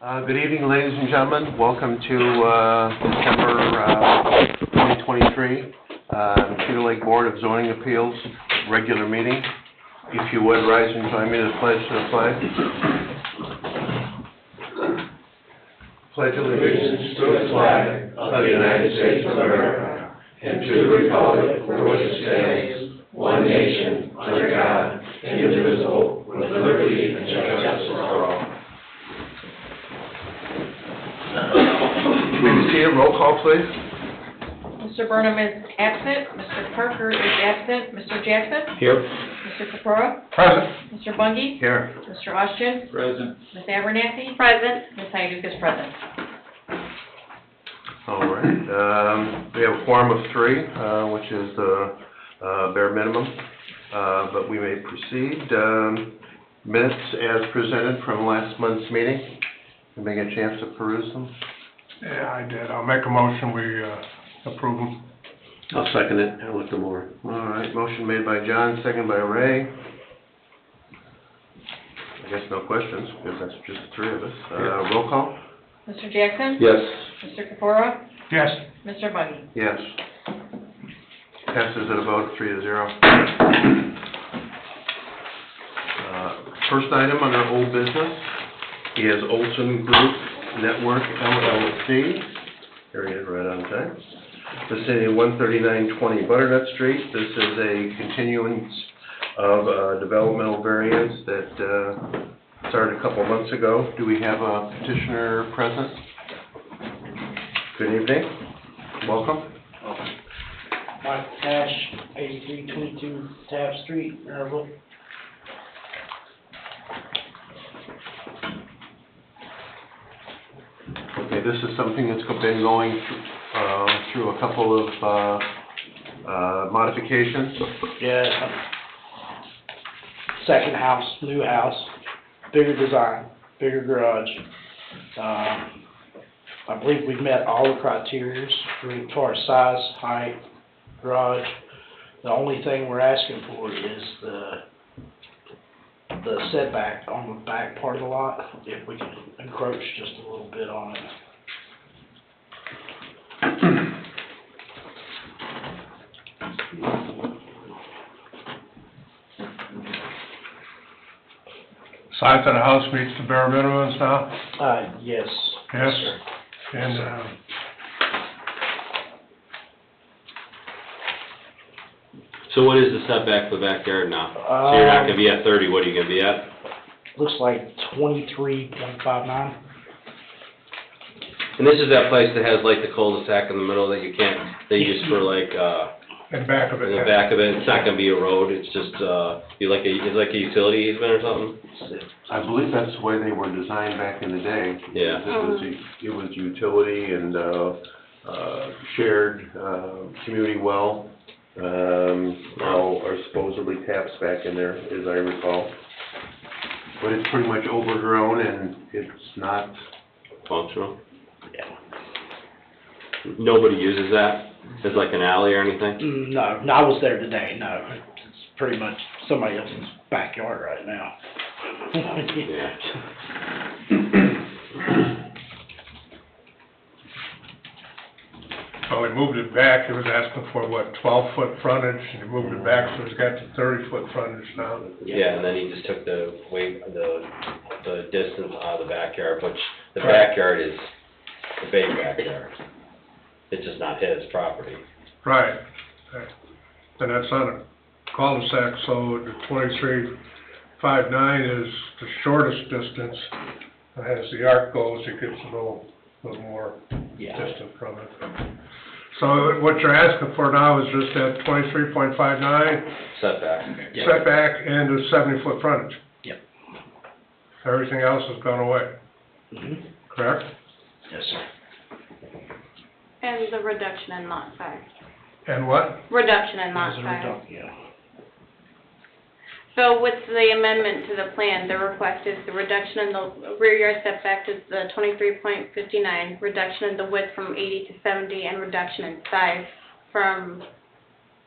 Good evening, ladies and gentlemen. Welcome to December 2023 Cedar Lake Board of Zoning Appeals regular meeting. If you would, rise and join me to the pledge to the flag. Pledge allegiance to the flag of the United States of America and to the republic for which it stands, one nation, under God, indivisible, with liberty and justice for all. Please see a roll call, please. Mr. Burnham is absent. Mr. Parker is absent. Mr. Jackson? Here. Mr. Capora? Present. Mr. Bungie? Here. Mr. Austin? Present. Ms. Abernathy? Present. Ms. Hyduk is present. All right. We have a quorum of 3, which is the bare minimum, but we may proceed. Minutes as presented from last month's meeting. Anybody get a chance to peruse them? Yeah, I did. I'll make a motion, we approve them. I'll second it. I looked them over. All right. Motion made by John, second by Ray. I guess no questions, because that's just the 3 of us. Roll call? Mr. Jackson? Yes. Mr. Capora? Yes. Mr. Bungie? Yes. Passes at a vote of 3-0. First item under old business is Olson Group Network LLC. Here he is, right on time. Vicinity 13920 Butternut Street. This is a continuance of developmental variance that started a couple of months ago. Do we have a petitioner present? Good evening. Welcome. Mike Cash, 8322 Taft Street, Maryville. Okay, this is something that's been going through a couple of modifications. Yeah. Second house, new house, bigger design, bigger garage. I believe we've met all the criteria as far as size, height, garage. The only thing we're asking for is the setback on the back part of the lot, if we can encroach just a little bit on it. Size of the house meets the bare minimums now? Yes. Yes. Sir. And, So what is the setback for the backyard now? So you're not gonna be at 30, what are you gonna be at? Looks like 23.59. And this is that place that has like the cul-de-sac in the middle that you can't, they use for like, in back of it. in the back of it, it's not gonna be a road, it's just, it's like a utility easement or something? I believe that's the way they were designed back in the day. Yeah. It was utility and shared community well. Now are supposedly taps back in there, as I recall. But it's pretty much overgrown and it's not. Functional? Yeah. Nobody uses that as like an alley or anything? No, I was there today, no. It's pretty much somebody else's backyard right now. Yeah. Well, we moved it back, it was asking for, what, 12-foot frontage, and he moved it back, so it's got the 30-foot frontage now. Yeah, and then he just took the distance out of the backyard, which the backyard is the big backyard. It's just not his property. Right. And that's on a cul-de-sac, so the 2359 is the shortest distance. And as the arc goes, it gets a little more distant from it. So what you're asking for now is just that 23.59 Setback. setback and a 70-foot frontage. Yep. Everything else has gone away, Mhm. correct? Yes, sir. And the reduction in lot size. And what? Reduction in lot Yes, sir, size. yeah. So with the amendment to the plan, the request is the reduction in the rear yard setback is the 23.59, reduction in the width from 80 to 70, and reduction in size from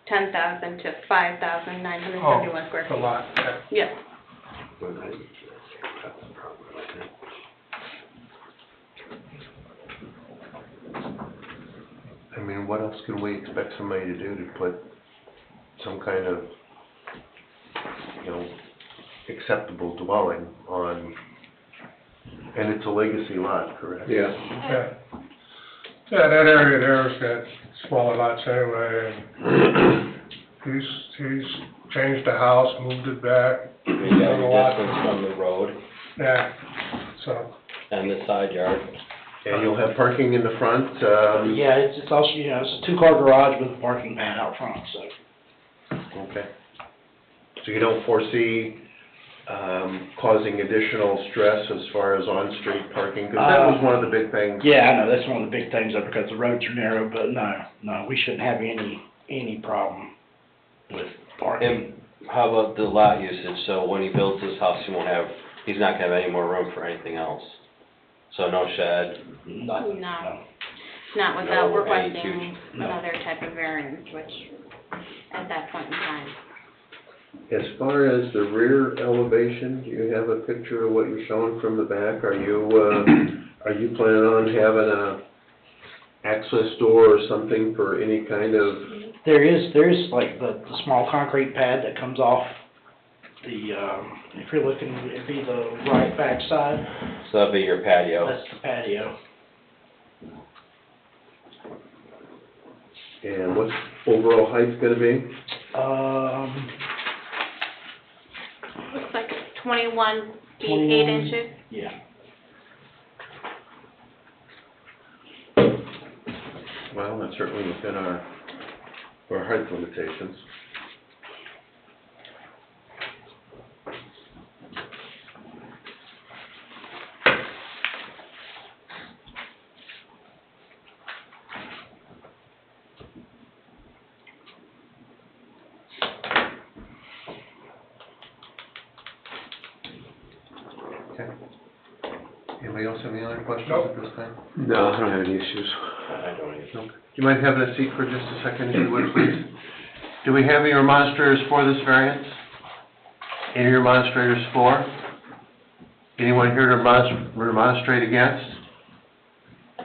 10,000 to 5,971 square Oh, a feet. lot. Yes. And what else can we expect somebody to do to put some kind of, acceptable dwelling on, and it's a legacy lot, correct? Yeah. Yeah, that area there's got smaller lots anyway, and he's changed the house, moved it back. You got your distance from the road Yeah, so, and the side yard. And you'll have parking in the front, Yeah, it's also, it's a two-car garage with a parking pad out front, so. okay. So you don't foresee, causing additional stress as far as on-street parking? Because that was one of the big things. Yeah, I know, that's one of the big things, because the roads are narrow, but no, we shouldn't have any problem with parking. And how about the lot usage? So when he builds his house, he's not gonna have any more room for anything else. So no shed. No. Not without No, any requesting huge- another type of variance, which, at that point in time. As far as the rear elevation, do you have a picture of what you're showing from the back? Are you planning on having a access door or something for any kind of, There is like the small concrete pad that comes off the, if you're looking, it'd be the right back side, So that'll be your patio. that's the patio. and what's overall height gonna be? Looks like 21 feet, 8 21. inches. Yeah. Well, that's certainly within our height limitations. Okay. Anybody else have any other questions Nope. at this time? No, I don't have any issues. I don't even. No. Do you mind having a seat for just a second, if you would, please? Do we have any remonstrators for this variance? Any remonstrators for? Anyone here to remonstrate against?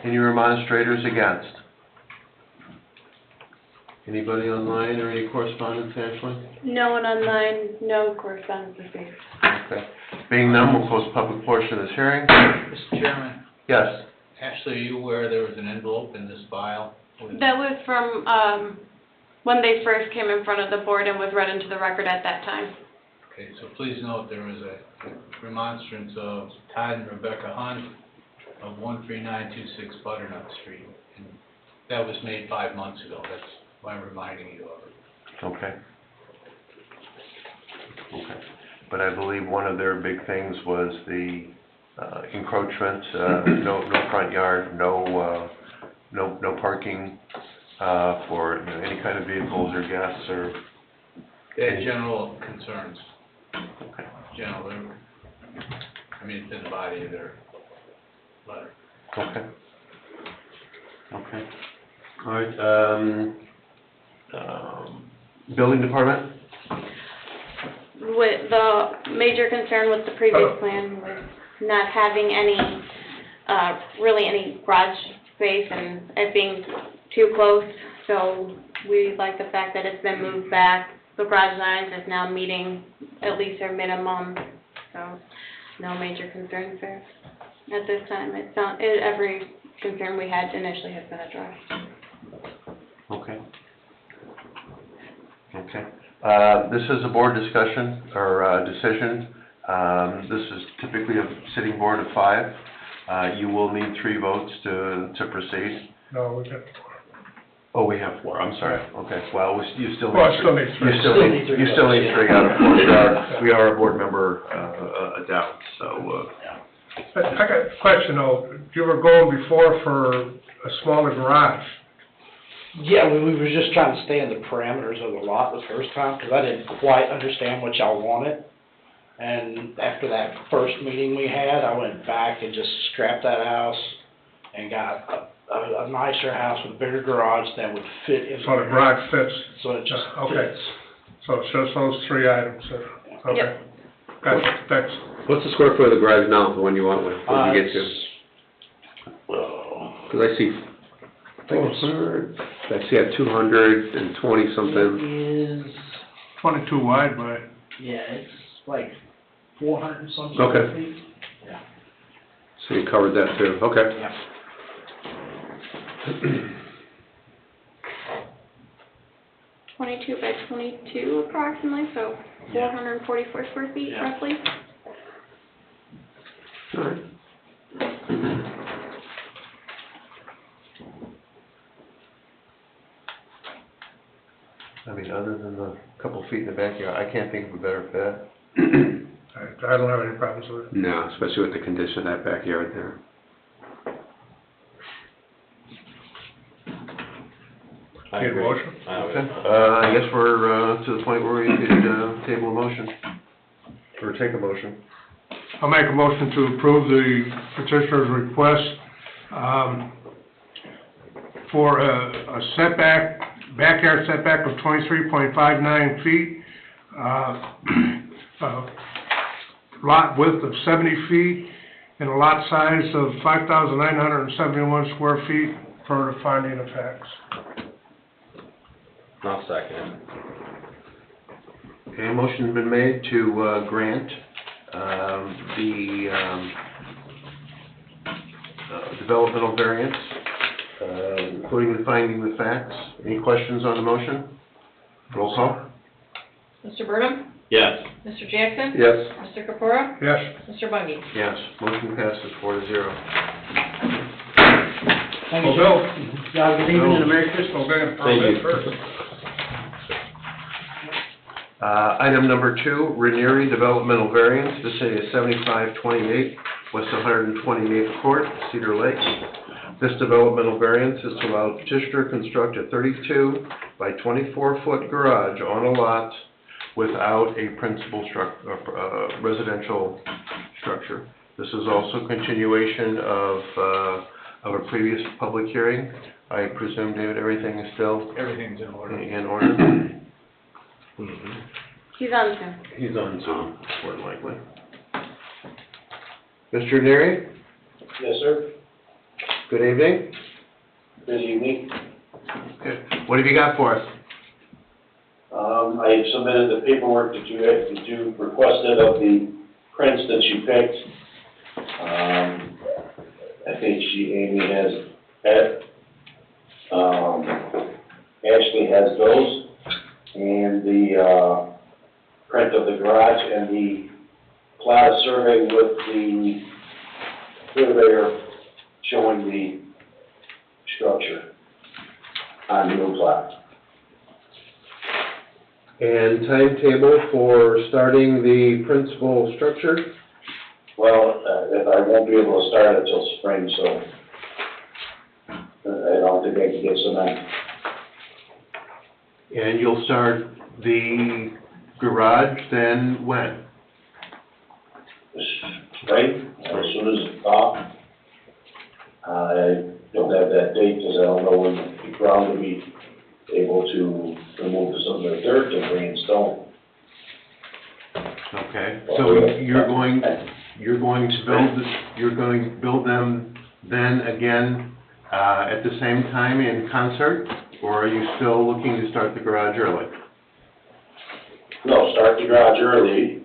Any remonstrators against? Anybody online or any correspondence, Ashley? No one online, no correspondence received. Okay. Being none, we'll close the public portion of this hearing. Mr. Chairman, Yes. Ashley, are you aware there was an envelope in this file? That was from, when they first came in front of the board and was read into the record at that time. Okay, so please note there was a remonstrance of Todd and Rebecca Hunt of 13926 Butternut Street. And that was made 5 months ago, that's why I'm reminding you of it. Okay. Okay. But I believe one of their big things was the encroachment, no front yard, no parking for any kind of vehicles or guests or. They had general concerns, Okay. it's in the body of their letter. Okay. Okay. All right. Building department. With the major concern with the previous plan was not having any, really any garage space and it being too close. So we like the fact that it's been moved back. The garage lines is now meeting at least their minimum, so no major concerns there at this time. Every concern we had initially has been addressed. Okay. Okay. This is a board discussion or decision. This is typically a sitting board of 5. You will need 3 votes to proceed. no, we got, Oh, we have 4, I'm sorry. Okay, well, you still Well, I need still 3. need 3. You still need, you still need 3 out of 4. We are a board member down, so, I got a question though, you were going before for a smaller garage. Yeah, we were just trying to stay in the parameters of the lot the first time, because I didn't quite understand what y'all wanted. And after that first meeting we had, I went back and just scrapped that house and got a nicer house with a bigger garage that would fit in. So the garage fits, So it just Okay. fits. so it's just those 3 items there. Okay. Yep. Gotcha, thanks. What's the square foot of the garage now, the one you want with, what did you get to? It's- Because I see 400, I see at 220 something. It is, 22 wide by, yeah, it's like 400 and some Okay. square feet. So you covered that too, okay. Yeah. 22 by 22 approximately, so Yeah. 444 square feet Yeah. roughly. All right. I mean, other than the couple feet in the backyard, I can't think of a better fit. I don't have any problems with it. No, especially with the condition of that backyard there. I Need a agree. motion? I would. Okay, I guess we're, to the point where we could, table a motion, or take a motion. I'll make a motion to approve the petitioner's request, for a setback, backyard setback of 23.59 feet, lot width of 70 feet, and a lot size of 5,971 square feet per the finding of facts. I'll second it. Okay, motion's been made to, grant, the, developmental variance, including the finding of facts. Any questions on the motion? Roll call? Mr. Burnham? Yes. Mr. Jackson? Yes. Mr. Capora? Yes. Mr. Bungie? Yes, motion passes 4-0. Thank you, Well, sir. Bill. Y'all good evening and a Merry Christmas. So we're gonna Thank you. permit first. Item number 2, Ranieri Developmental Variance, vicinity of 7528 West 128th Court, Cedar Lake. This developmental variance is to allow petitioner to construct a 32 by 24-foot garage on a lot without a principal residential structure. This is also continuation of a previous public hearing. I presume, David, everything is still Everything's in order. in order? He's on Zoom. He's on Zoom, more than likely. Mr. Neary, Yes, sir. good evening. Good evening. Good. What have you got for us? I submitted the paperwork that you requested of the prints that you picked. I think Amy has, Ashley has those, and the, print of the garage and the plat survey with the surveyor showing the structure on the new plat. And timetable for starting the principal structure? Well, if I won't be able to start it till spring, so I don't think I can get cement. And you'll start the garage then when? Spring, as soon as it's off. I don't have that date because I don't know when the ground will be able to remove some of the dirt and bring in stone. Okay, so you're going to build them then again, at the same time in concert? Or are you still looking to start the garage early? No, start the garage early,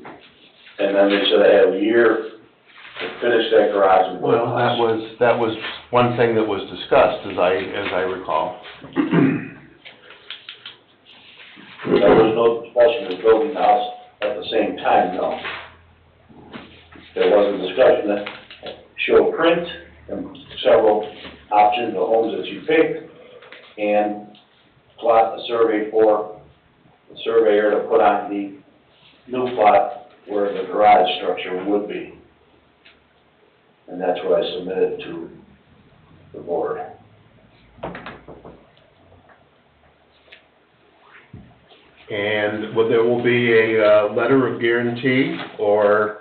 and then they should have a year to finish that garage and build the Well, house. that was one thing that was discussed, as I recall. There was no discussion of building the house at the same time, no. There was a discussion that showed print and several options of homes that you picked, and plot a survey for the surveyor to put on the new plot where the garage structure would be. And that's what I submitted to the board. And there will be a letter of guarantee or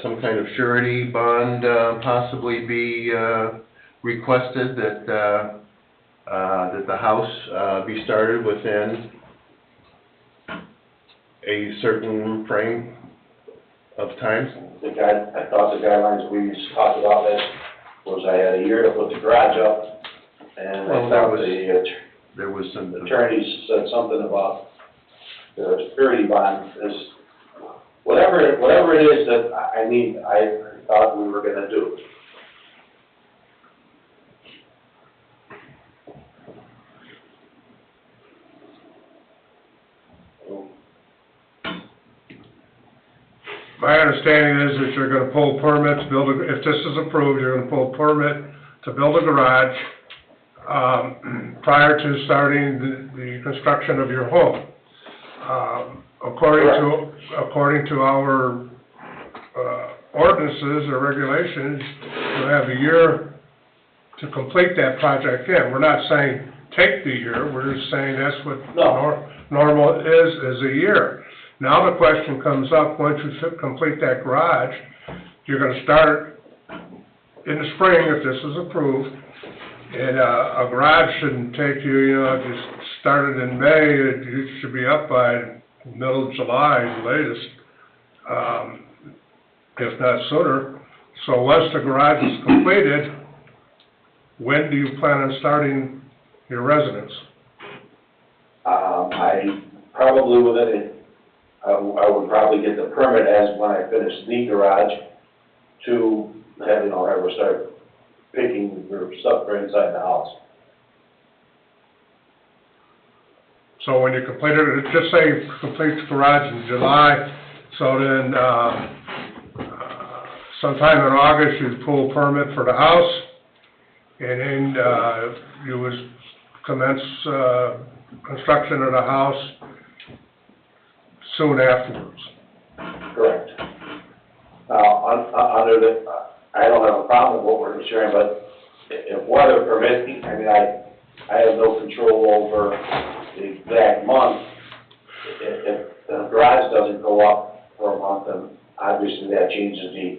some kind of surety bond possibly be requested that the house be started within a certain frame of time? I thought the guidelines we talked about this was I had a year to put the garage up, And Well, I that thought was- the There was some, attorneys said something about the security bond is, whatever it is that I thought we were gonna do. My understanding is that you're gonna pull permits, if this is approved, you're gonna pull permit to build a garage, prior to starting the construction of your home. According to our, ordinances or regulations, you have a year to complete that project in. We're not saying take the year, we're just saying that's what No. normal is a year. Now the question comes up, once you complete that garage, you're gonna start in the spring, if this is approved, and a garage shouldn't take you, if you started in May, you should be up by middle of July latest, if not sooner. So once the garage is completed, when do you plan on starting your residence? I probably I would probably get the permit as when I finish the garage to have her start picking your stuff for inside the house. So when you complete it, just say you complete the garage in July, so then, sometime in August, you'd pull a permit for the house, and then, you would commence, construction of the house soon afterwards. Correct. Now, under I don't have a problem with what we're sharing, but if weather permitting, I have no control over the exact month. If the garage doesn't go up for a month, then obviously that changes the.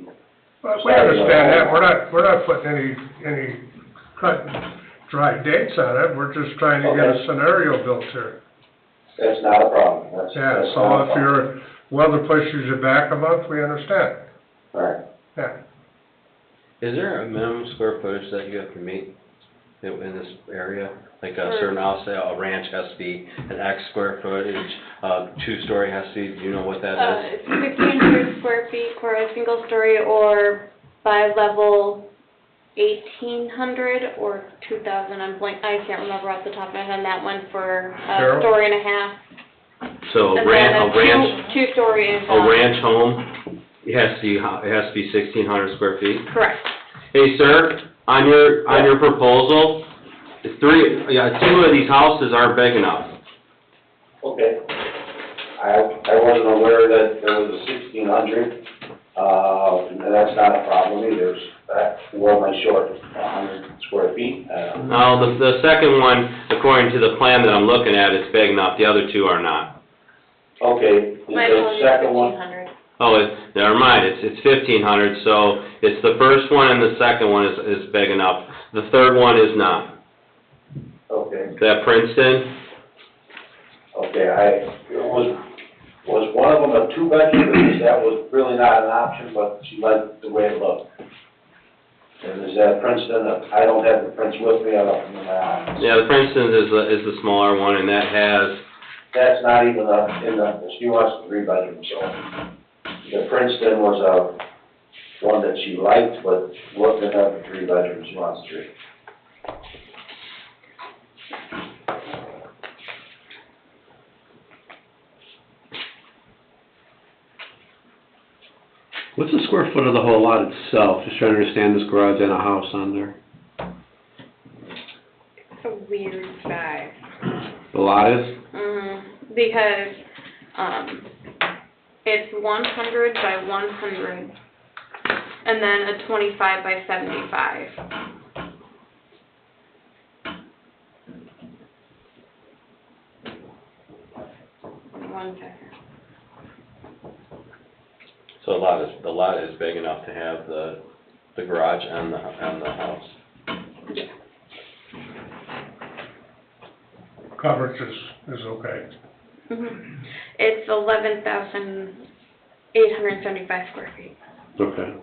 But we understand that, we're not putting any cut and dry dates on it, we're just trying to get a Okay. scenario built here. That's not a problem. Yeah, That's so not a if problem. your weather pushes you back a month, we understand, All right. yeah. Is there a minimum square footage that you have to meet in this area? Like a certain house, say a ranch has to be an X square footage, two-story has to be, do you know what that is? It's 1,500 square feet for a single story, or bi-level 1,800 or 2,000, I can't remember off the top of my head on that one for Carol? a story and a half. So And a then ranch, two-story is, a ranch home, it has to be 1,600 square feet? correct. Hey, sir, on your proposal, two of these houses aren't big enough. Okay. I wasn't aware that there was a 1,600, and that's not a problem either. Well, am I short 100 square feet? Now, the second one, according to the plan that I'm looking at, is big enough, the other two are not. Okay, My the apologies, second one, 1,500. Oh, never mind, it's 1,500, so it's the first one and the second one is big enough. The third one is not. okay, Is that Princeton? okay, was one of them a two-bedroom, because that was really not an option, but she liked the way it looked. And is that Princeton? I don't have the prints with me, I don't know my eyes. Yeah, the Princeton is the smaller one, and that has, That's not even she wants 3 bedrooms, so. The Princeton was one that she liked, but wasn't have the 3 bedrooms, she wants 3. What's the square foot of the whole lot itself? Just trying to understand this garage and a house on there. It's a weird size. The lot is? Because, it's 100 by 100, and then a 25 by 75. One second. so the lot is big enough to have the garage and the house. Yeah. Coverage is okay. It's 11,875 square feet. Okay.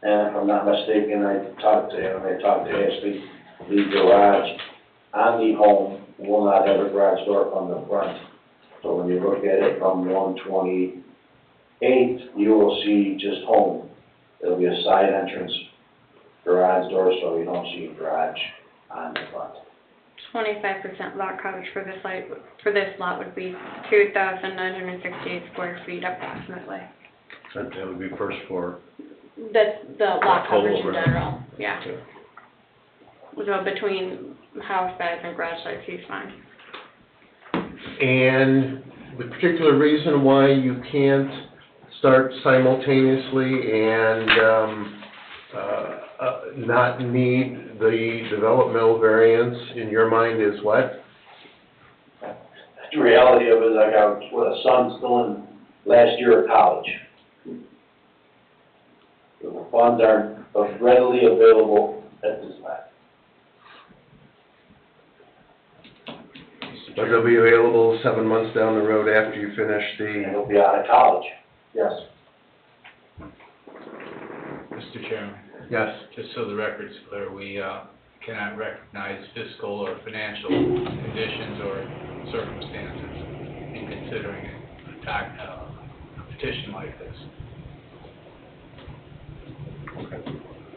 and if I'm not mistaken, I talked to him, I talked to Ashley, the garage on the home will not have a garage door from the front. So when you look at it from 128, you will see just home. It'll be a side entrance garage door, so you don't see a garage on the front. 25% lot coverage for this lot would be 2,968 square feet approximately. That would be first floor. That's the lot coverage in Total, right. general, yeah. So between house size and garage size, he's fine. And the particular reason why you can't start simultaneously and, not need the developmental variance in your mind is what? The reality of it is I got a son still in last year of college. The funds aren't readily available at this time. But they'll be available 7 months down the road after you finish And the, he'll be out of college. Yes. Mr. Chairman, yes. just so the record's clear, we cannot recognize fiscal or financial conditions or circumstances in considering a petition like this.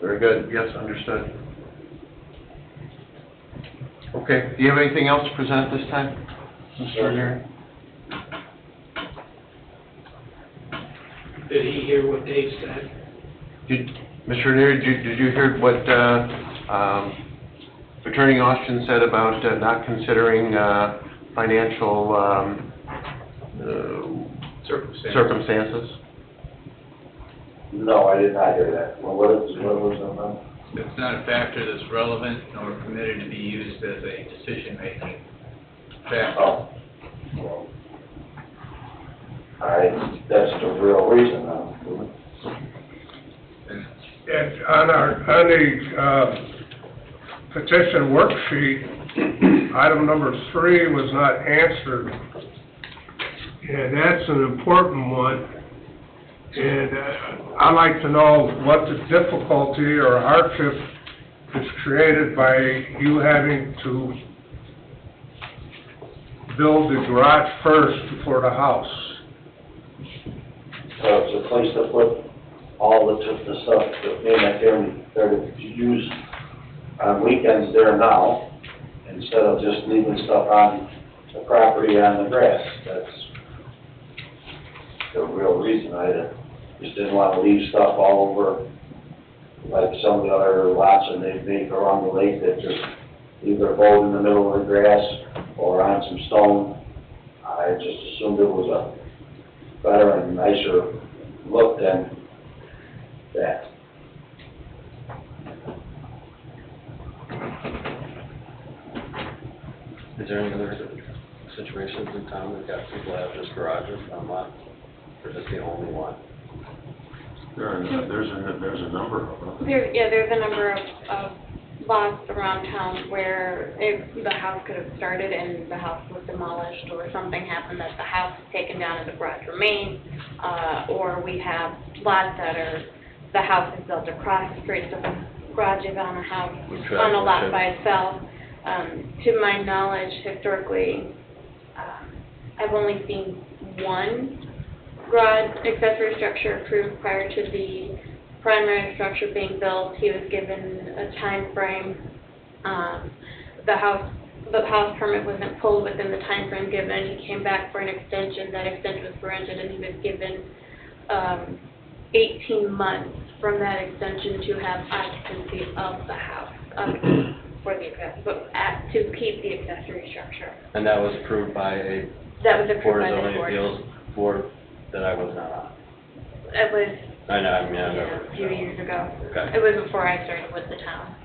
Very good, yes, understood. Okay, do you have anything else to present at this time, Mr. Ranieri? Did he hear what Dave said? Mr. Ranieri, did you hear what Attorney Austin said about not considering financial circumstances? No, I did not hear that. Well, what was the number? It's not a factor that's relevant nor permitted to be used as a decision-making factor. Oh. Well, that's the real reason, though. And And on the petition worksheet, item number 3 was not answered. And that's an important one. And I'd like to know what the difficulty or hardship is created by you having to build the garage first before the house. So it's a place to put all the stuff that may not there to use on weekends there now, instead of just leaving stuff on the property on the grass. That's the real reason. I just didn't want to leave stuff all over, like some of the other lots that they make around the lake that just leave their boat in the middle of the grass or on some stone. I just assumed it was a better and nicer look than that. Is there any other situations in town that got people that have just garages on lot, or just the only one? There's a number of them. There's a number of lots around town where the house could have started and the house was demolished, or something happened that the house was taken down and the garage remains, or we have lots that the house is built across the street, so the garage is on a house, on a lot by itself. To my knowledge, historically, I've only seen one garage accessory structure approved prior to the primary structure being built. He was given a time frame. The house permit wasn't pulled within the time frame given. He came back for an extension. That extension was granted, and he was given 18 months from that extension to have occupancy of the house to keep the accessory structure. And that was approved by a That was approved Board by of the Zoning board. Appeals board that I was not on. It was I know, I a few years ago. Okay. It was before I started with the town.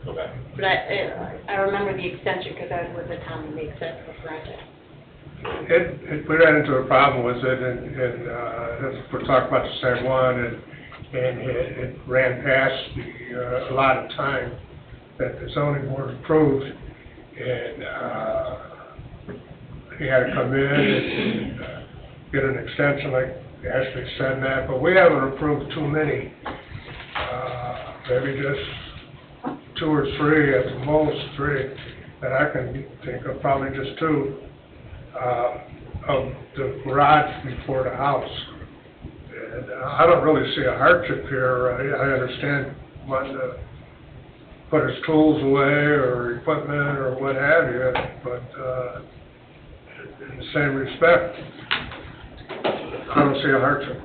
Okay. But I remember the extension because I was with the town when the extension was granted. We ran into a problem with it, and we're talking about the same one, and it ran past the allotted time that the zoning board approved, and he had to come in and get an extension like Ashley said that, but we haven't approved too many maybe just 2 or 3, at the most 3, that I can think of, probably just 2, of the garage before the house. And I don't really see a hardship here. I understand wanting to put his tools away or equipment or what have you, but in the same respect, I don't see a hardship.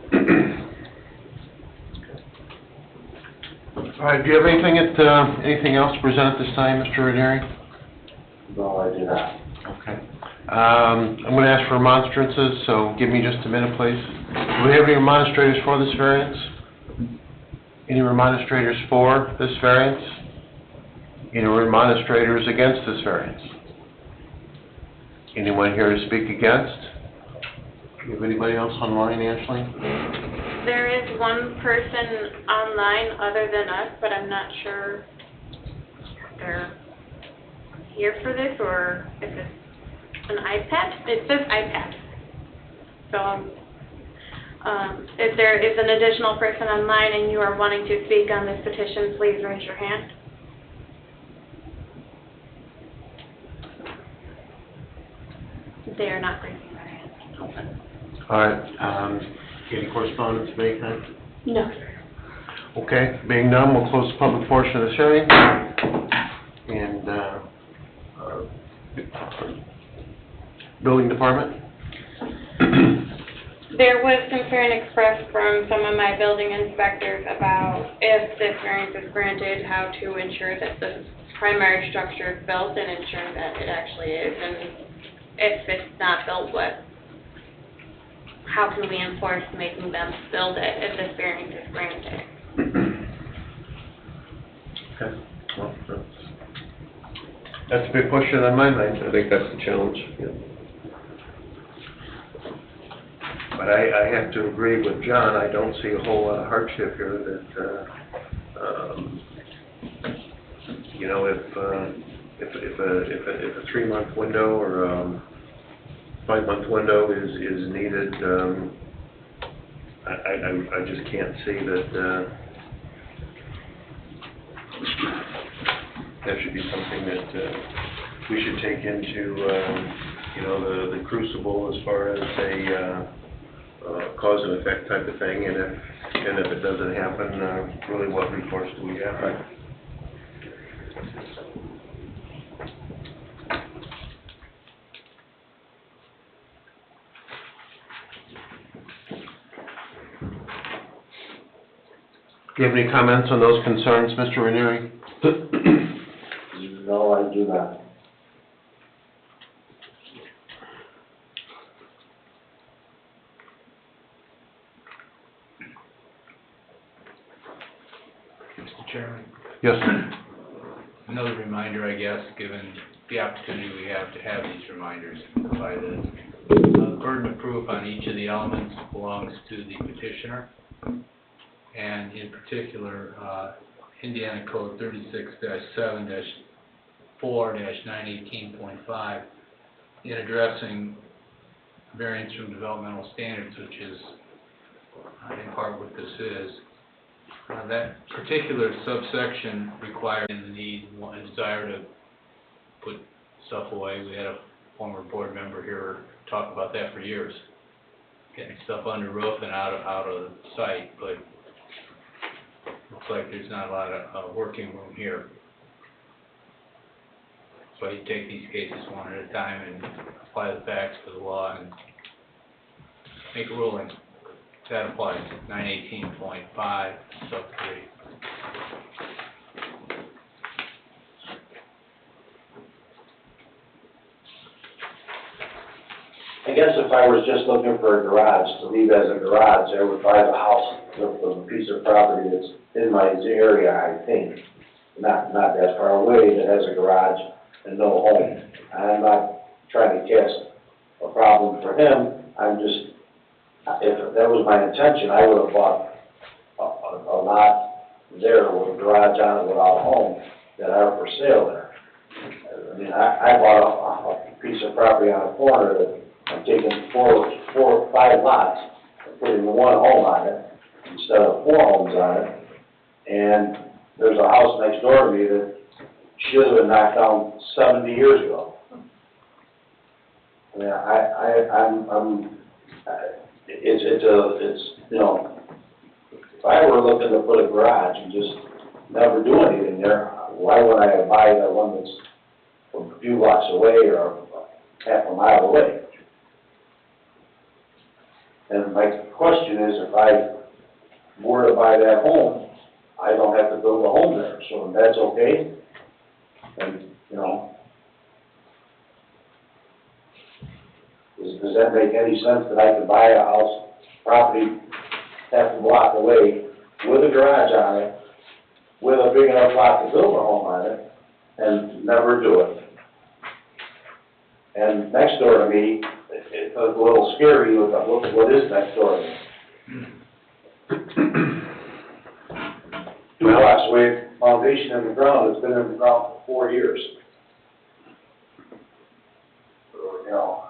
All right, do you have anything else to present at this time, Mr. Ranieri? No, I do not. Okay. I'm gonna ask for remonstrances, so give me just a minute, please. Do we have any remonstrators for this variance? Any remonstrators for this variance? Any remonstrators against this variance? Anyone here to speak against? Do you have anybody else online, Ashley? There is one person online other than us, but I'm not sure if they're here for this or if it's an iPad. It says iPad. So, if there is an additional person online and you are wanting to speak on this petition, please raise your hand. They are not raising their hand. All right, any correspondence of any kind? No. Okay, being none, we'll close the public portion of this hearing. And, building department? There was concern expressed from some of my building inspectors about if this variance is granted, how to ensure that the primary structure is built and ensure that it actually is, and if it's not built, how can we enforce making them build it if this variance is granted? Okay, well, that's a big question on my mind. I think that's the challenge, yeah. But I have to agree with John, I don't see a whole lot of hardship here that, you know, if a 3-month window or, 5-month window is needed, I just can't see that, that should be something that, we should take into, you know, the crucible as far as a, cause and effect type of thing, and if it doesn't happen, really what recourse do we have? Right. Do you have any comments on those concerns, Mr. Ranieri? No, I do not. Mr. Chairman, Yes, sir. another reminder, I guess, given the opportunity we have to have these reminders provided. The burden of proof on each of the elements belongs to the petitioner. And in particular, Indiana Code 36-7-4-918.5, in addressing variance from developmental standards, which is in part what this is. That particular subsection requires the need and desire to put stuff away. We had a former board member here talk about that for years, getting stuff under roof and out of sight, but looks like there's not a lot of working room here. So you take these cases one at a time and apply the facts to the law and make a ruling. That applies to 918.5 sub 3. I guess if I was just looking for a garage, to leave as a garage, I would buy the house, the piece of property that's in my area, I think. Not that far away, that has a garage and no home. I'm not trying to cast a problem for him, I'm just, if that was my intention, I would have bought a lot there with a garage on it without a home that are for sale there. I mean, I bought a piece of property on a corner that I'm taking 4 or 5 lots and putting 1 home on it instead of 4 homes on it. And there's a house next door to me that should have been knocked down 70 years ago. I mean, it's, you know, if I were looking to put a garage and just never do anything there, why would I buy the one that's a few blocks away or half a mile away? And my question is, if I were to buy that home, I don't have to build a home there, so that's okay? And, you know, does that make any sense that I could buy a house, property half a block away with a garage on it, with a big enough lot to build a home on it, and never do it? And next door to me, it's a little scary with what is next door to me. 2 blocks away, foundation in the ground, it's been in the ground for 4 years. You know,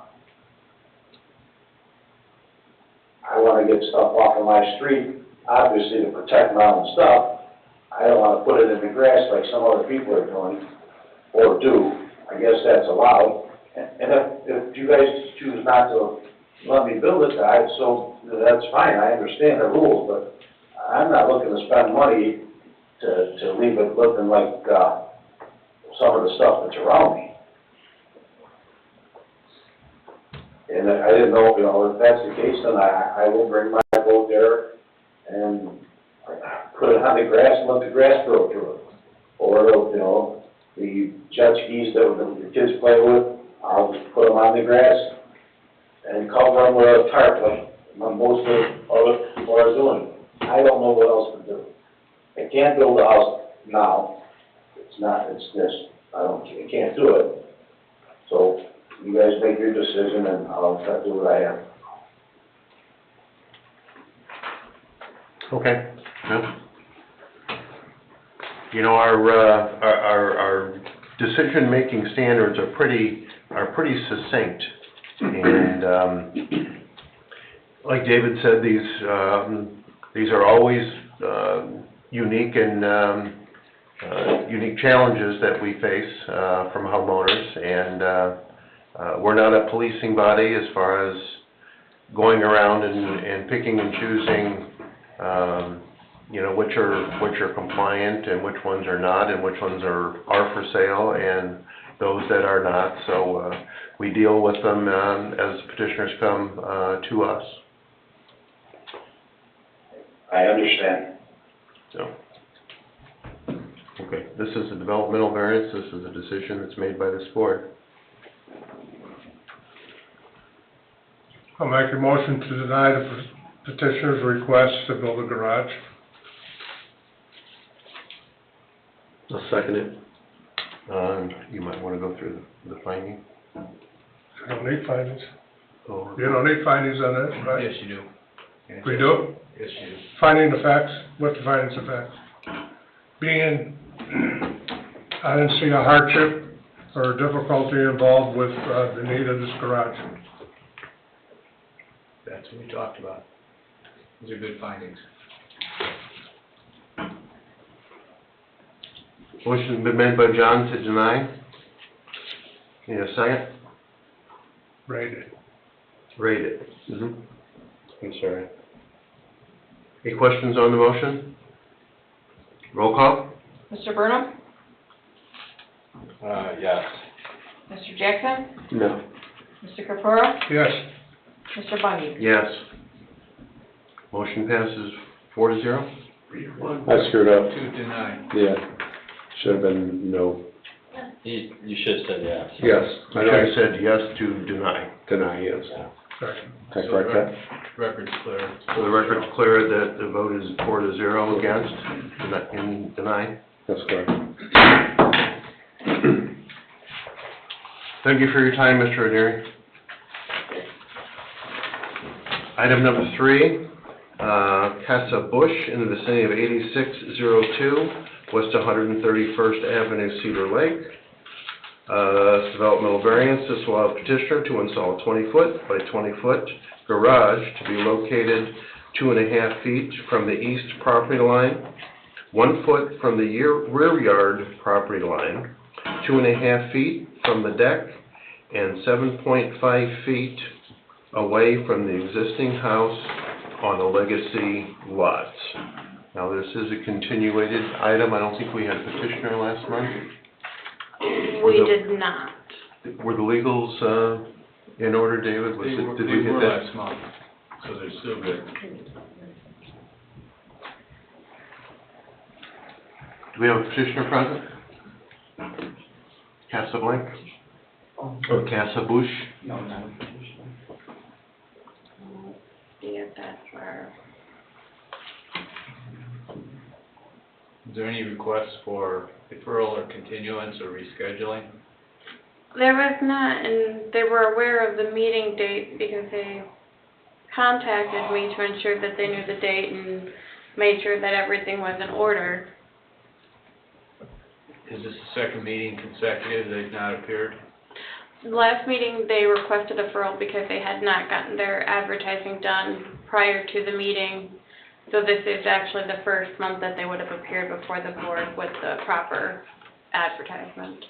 I wanna get stuff off of my street, obviously to protect my own stuff. I don't wanna put it in the grass like some other people are doing, or do. I guess that's allowed. And if you guys choose not to let me build it, so that's fine, I understand the rules, but I'm not looking to spend money to leave it looking like, some of the stuff that's around me. And I didn't know, you know, if that's the case, then I will bring my boat there and put it on the grass and let the grass grow through it. Or, you know, the jet skis that the kids play with, I'll just put them on the grass and cover them with a tarp like most of other people are doing. I don't know what else to do. I can't build a house now. It's this. I can't do it. So you guys make your decision and I'll try to do what I have. Okay, yeah. You know, our decision-making standards are pretty succinct. And, like David said, these are always, unique and, unique challenges that we face, from homeowners. And, we're not a policing body as far as going around and picking and choosing, you know, which are compliant and which ones are not, and which ones are for sale and those that are not. So, we deal with them, as petitioners come, to us. I understand. So, okay, this is a developmental variance, this is a decision that's made by this board. I'll make a motion to deny the petitioner's request to build a garage. I'll second it. You might want to go through the finding. You don't need findings. Oh, You don't need findings on this, right? Yes, you do. Yes, We do? Yes, you do. Finding the facts, what's the findings of facts? Being, I didn't see a hardship or a difficulty involved with, the need of this garage. That's what we talked about. Those are good findings. Motion's been made by John to deny. Need a second? Rated. Rate it. I'm sorry. Any questions on the motion? Roll call? Mr. Burnham? Yes. Mr. Jackson? No. Mr. Capura? Yes. Mr. Bundy? Yes. Motion passes 4-0. I screwed up. To deny. Yeah. Should have been no. You should have said yes. Yes. I know you said yes to deny. Deny, yes. Sorry. Can I So correct that? Record's clear. So the record's clear that the vote is 4-0 against, in deny. That's correct. Thank you for your time, Mr. Adair. Item number 3, Casa Bush in the vicinity of 8602 West 131st Avenue, Cedar Lake. It's developmental variance. This will allow petitioner to install a 20-foot by 20-foot garage to be located 2.5 feet from the east property line, 1 foot from the rear yard property line, 2.5 feet from the deck, and 7.5 feet away from the existing house on the legacy lots. Now, this is a continuated item. I don't think we had a petitioner last month. We did not. Were the legals, in order, David? Was it, did We we get were that? last month, so they're still good. Do we have a petitioner present? Casablanca? Or Casabush? No, no. See if that's where. Is there any requests for deferral or continuance or rescheduling? There was not, and they were aware of the meeting date because they contacted me to ensure that they knew the date and made sure that everything was in order. Is this the second meeting consecutive they've not appeared? Last meeting, they requested a deferral because they had not gotten their advertising done prior to the meeting. So this is actually the first month that they would have appeared before the board with the proper advertisement.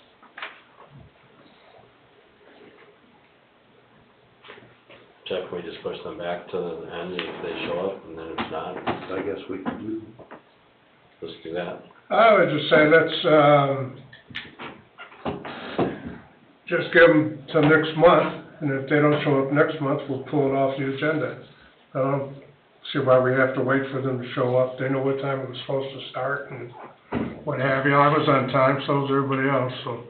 Jeff, can we just push them back to the end if they show up, and then if not, I guess we can do. let's do that. I would just say let's, just give them till next month, and if they don't show up next month, we'll pull it off the agenda. I don't see why we have to wait for them to show up. They know what time it was supposed to start and what have you. I was on time, so was everybody else, so.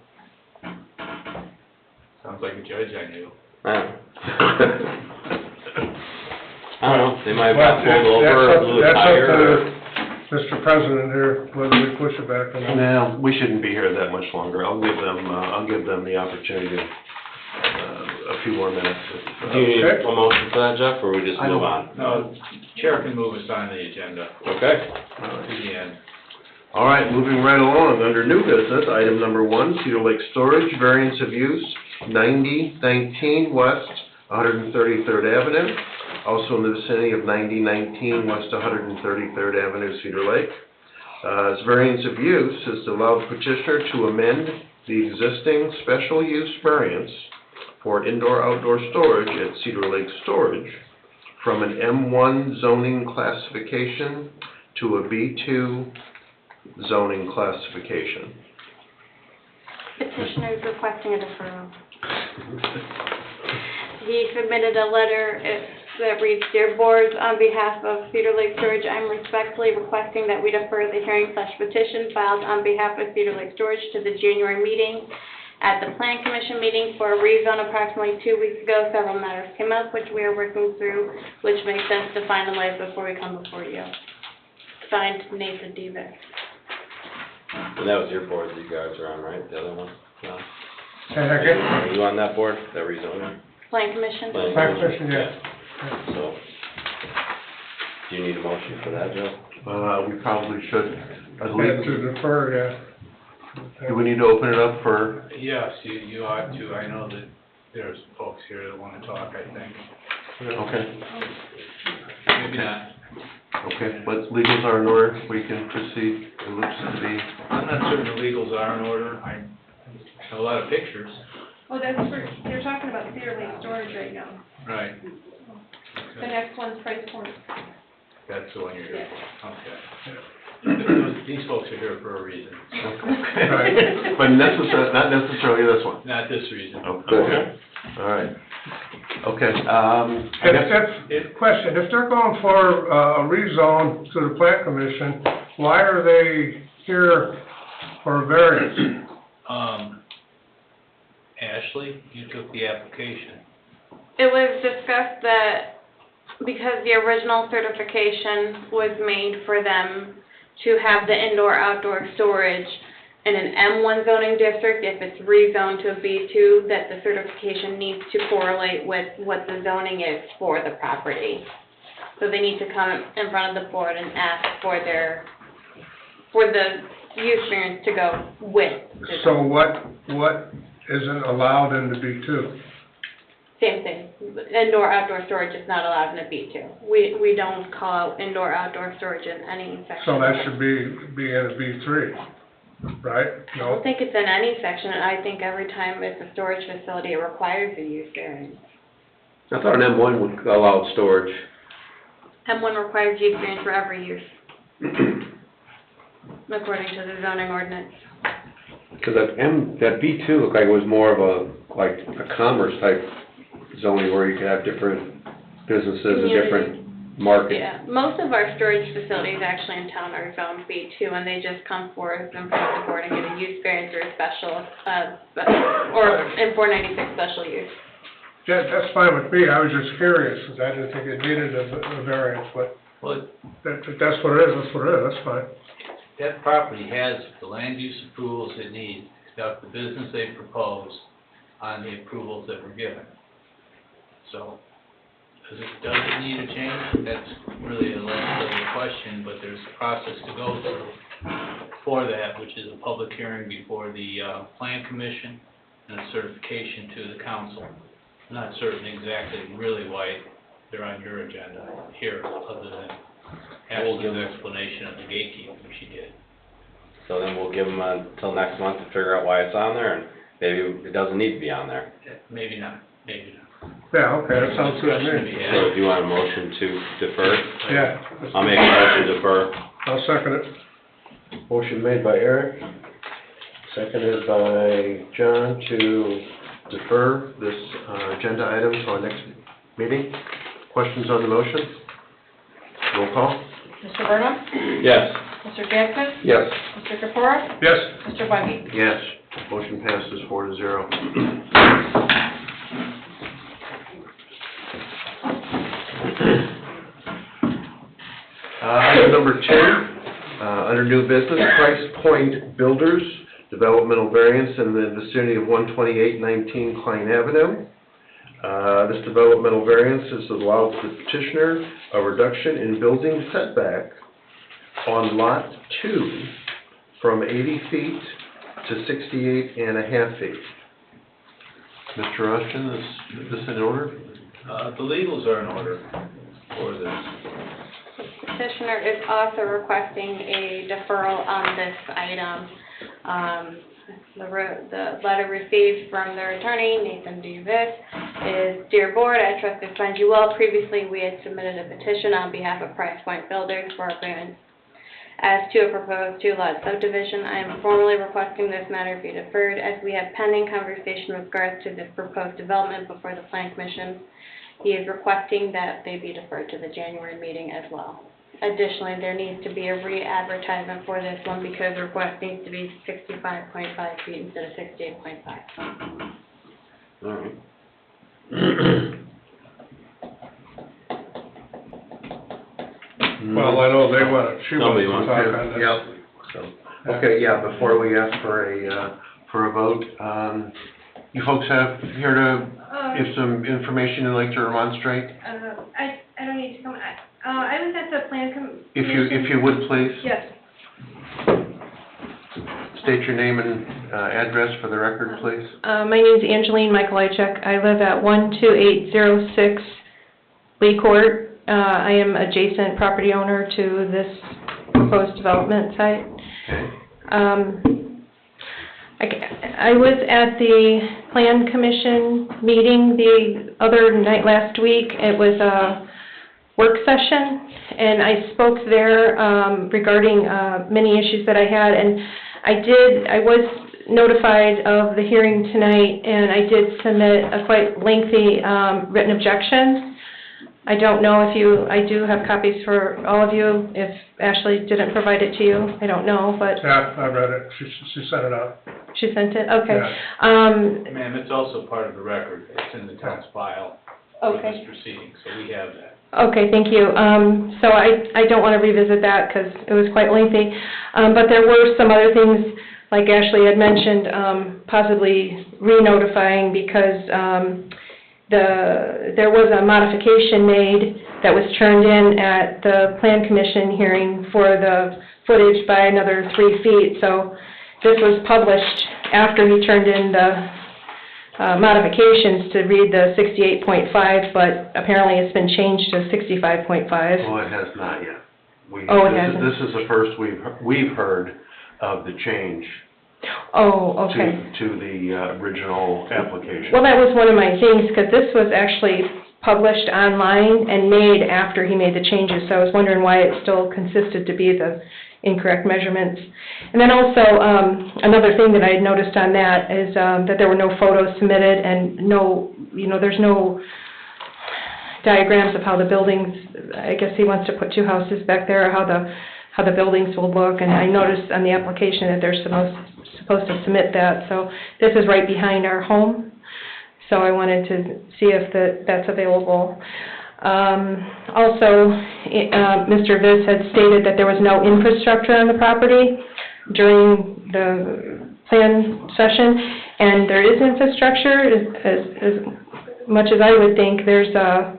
Sounds like a judge I knew. I don't know, they might have got pulled Well, over, blew a that's up tire, or... to Mr. President here, whether we push it back or not. No, we shouldn't be here that much longer. I'll give them the opportunity, a few more minutes. Do you need Okay. a motion for that, Jeff, or we just I move don't- on? No, Chair can move us on the agenda Okay. to the end. All right, moving right along, under new business, item number 1, Cedar Lake Storage, variance of use, 9019 West 133rd Avenue, also in the vicinity of 9019 West 133rd Avenue, Cedar Lake. This variance of use is to allow the petitioner to amend the existing special use variance for indoor-outdoor storage at Cedar Lake Storage from an M1 zoning classification to a B2 zoning classification. Petitioner is requesting a deferral. He submitted a letter that reads, "Dear Board, on behalf of Cedar Lake Storage, I'm respectfully requesting that we defer the hearing/petition filed on behalf of Cedar Lake Storage to the January meeting. At the Plan Commission meeting for a rezone approximately 2 weeks ago, several matters came up which we are working through, which makes sense to finalize before we come before you." Signed, Nathan Devitt. And that was your board that you guys are on, right, the other one? No? Say that again? Are you on that board, that rezoning? Plan Commission. Plan Commission, yeah. So, do you need a motion for that, Joe? We probably should, I Have believe, to defer, yeah. do we need to open it up for, Yes, you ought to. I know that there's folks here that want to talk, I think. okay, Maybe not. okay, but legals are in order, we can proceed, it looks to be, I'm not certain the legals are in order. I have a lot of pictures. Oh, that's for, you're talking about Cedar Lake Storage right now. Right. The next one's Price Point. That's the one you're here Yeah. for. Okay. These folks are here for a reason, okay. But not necessarily this one. not this reason. Okay, all right, okay, I guess, Question, if they're going for a rezone to the Plan Commission, why are they here for a variance? Ashley, you took the application. It was discussed that because the original certification was made for them to have the indoor-outdoor storage in an M1 zoning district, if it's rezoned to a B2, that the certification needs to correlate with what the zoning is for the property. So they need to come in front of the board and ask for the use variance to go with the So what isn't allowed in the B2? Same thing. Indoor, outdoor storage is not allowed in a B2. We don't call out indoor, outdoor storage in any section. So that should be in a B3, right? I don't No? think it's in any section, and I think every time it's a storage facility, it requires a use variance. I thought an M1 would allow storage. M1 requires use variance for every use, according to the zoning ordinance. Because that B2 looked like it was more of a commerce type zoning where you could have different businesses and different markets. Yeah, most of our storage facilities actually in town are zoned B2, and they just come forth in front of the board and get a use variance or a special, or in 496 special use. Yeah, that's fine with me, I was just curious, because I didn't think it needed a variance, but Well, if that's what it is, that's what it is, that's fine. that property has the land use approvals it needs to conduct the business they propose on the approvals that were given. So, does it need a change? That's really a legislative question, but there's a process to go through for that, which is a public hearing before the Plan Commission and a certification to the council. I'm not certain exactly really why they're on your agenda here, other than Ashley's explanation of the gatekeeping she did. So then we'll give them until next month to figure out why it's on there, and maybe it doesn't need to be on there. Maybe not, maybe not. Yeah, okay, that sounds good to Discussion to me. be had. So do you want a motion to defer? Yeah. I'll make a motion to defer. I'll second it. Motion made by Eric, seconded by John to defer this agenda item to our next meeting. Questions on the motion? Roll call. Mr. Burnham? Yes. Mr. Jackson? Yes. Mr. Kapura? Yes, Mr. Buggy? Yes. Motion passes 4-0. Item number 2, under new business, Price Point Builders, developmental variance in the vicinity of 12819 Klein Avenue. This developmental variance is allowed the petitioner a reduction in building setback on Lot 2 from 80 feet to 68 and a half feet. Mr. Rushton, is this in order? The legals are in order for this. Petitioner is also requesting a deferral on this item. The letter received from their attorney, Nathan Duvis, is, Dear Board, I trust this finds you well. Previously, we had submitted a petition on behalf of Price Point Builders for a variance as to a proposed 2-lot subdivision. I am formally requesting this matter be deferred as we have pending conversation with regards to this proposed development before the Plan Commission. He is requesting that they be deferred to the January meeting as well. Additionally, there needs to be a re-advertisement for this one because the request needs to be 65.5 feet instead of 68.5. All right. well, I know they want to, she wants Somebody to wants talk to. on this. Yep. So, okay, yeah, before we ask for a vote, you folks have here to give some information and like to remonstrate? I don't need to come, I was at the plan If you would, please. Yes. State your name and address for the record, please. My name's Angeline Michaelajczyk. I live at 12806 Lee Court. I am adjacent property owner to this proposed development site. Okay. I was at the Plan Commission meeting the other night last week. It was a work session, and I spoke there regarding many issues that I had, and I was notified of the hearing tonight, and I did submit a quite lengthy written objection. I don't know if I do have copies for all of you, if Ashley didn't provide it to you, I don't know, but Yeah, I read it, she sent it out. she sent it, okay. Yeah. Ma'am, it's also part of the record. It's in the town's file for Okay. this proceeding, so we have that. Okay, thank you. So I don't want to revisit that because it was quite lengthy. But there were some other things, like Ashley had mentioned, possibly re-notifying because there was a modification made that was turned in at the Plan Commission hearing for the footage by another 3 feet. So this was published after he turned in modifications to read the 68.5, but apparently it's been changed to 65.5. Well, it has not yet. Oh, it hasn't. This is the first we've heard of the change Oh, okay. to the original application. Well, that was one of my things, because this was actually published online and made after he made the changes, so I was wondering why it still consisted to be the incorrect measurements. And then also, another thing that I had noticed on that is that there were no photos submitted and no, there's no diagrams of how the buildings, I guess he wants to put two houses back there, how the buildings will look, and I noticed on the application that they're supposed to submit that, so this is right behind our home, so I wanted to see if that's available. Also, Mr. Viss had stated that there was no infrastructure on the property during the plan session, and there is infrastructure, as much as I would think. There's a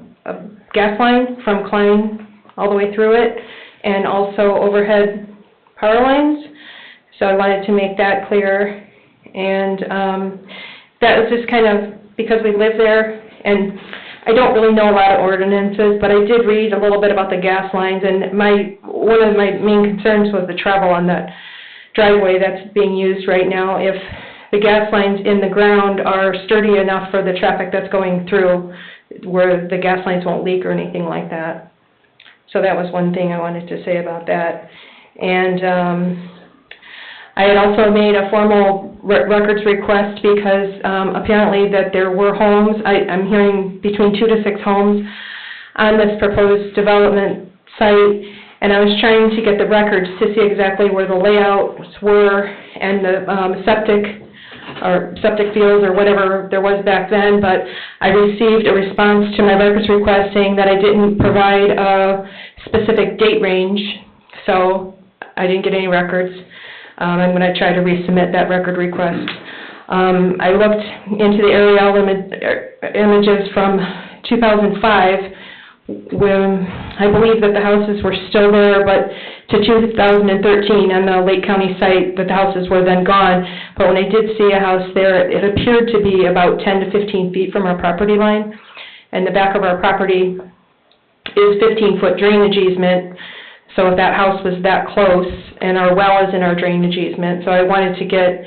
gas line from Klein all the way through it, and also overhead power lines, so I wanted to make that clear. And that was just kind of, because we live there, and I don't really know a lot of ordinances, but I did read a little bit about the gas lines, and one of my main concerns was the travel on that driveway that's being used right now. If the gas lines in the ground are sturdy enough for the traffic that's going through, where the gas lines won't leak or anything like that. So that was one thing I wanted to say about that. And I had also made a formal records request because apparently that there were homes, I'm hearing between 2 to 6 homes on this proposed development site, and I was trying to get the records to see exactly where the layouts were and the septic fields or whatever there was back then, but I received a response to my records request saying that I didn't provide a specific date range, so I didn't get any records. I'm going to try to resubmit that record request. I looked into the aerial images from 2005, when I believe that the houses were still there, but to 2013 on the Lake County site, that the houses were then gone. But when I did see a house there, it appeared to be about 10 to 15 feet from our property line. And the back of our property is 15-foot drainage easement. So if that house was that close, and our well is in our drainage easement, so I wanted to get,